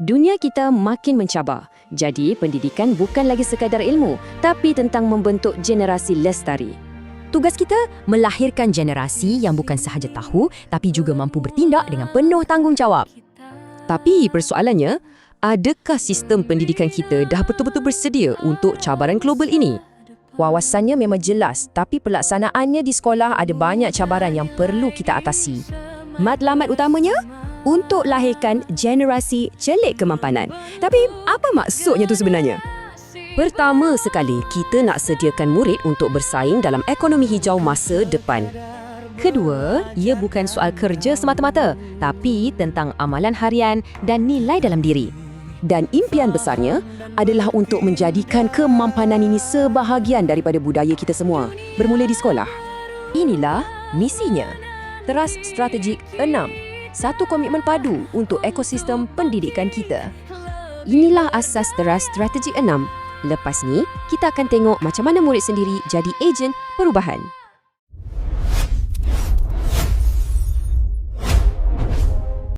Dunia kita makin mencabar. Jadi, pendidikan bukan lagi sekadar ilmu, tapi tentang membentuk generasi lestari. Tugas kita melahirkan generasi yang bukan sahaja tahu, tapi juga mampu bertindak dengan penuh tanggungjawab. Tapi persoalannya, adakah sistem pendidikan kita dah betul-betul bersedia untuk cabaran global ini? Wawasannya memang jelas, tapi pelaksanaannya di sekolah ada banyak cabaran yang perlu kita atasi. Matlamat utamanya untuk lahirkan generasi celik kemampanan. Tapi apa maksudnya tu sebenarnya? Pertama sekali, kita nak sediakan murid untuk bersaing dalam ekonomi hijau masa depan. Kedua, ia bukan soal kerja semata-mata, tapi tentang amalan harian dan nilai dalam diri. Dan impian besarnya adalah untuk menjadikan kemampanan ini sebahagian daripada budaya kita semua, bermula di sekolah. Inilah misinya. Teras Strategik 6. Satu komitmen padu untuk ekosistem pendidikan kita. Inilah asas Teras Strategik 6. Lepas ni, kita akan tengok macam mana murid sendiri jadi ejen perubahan.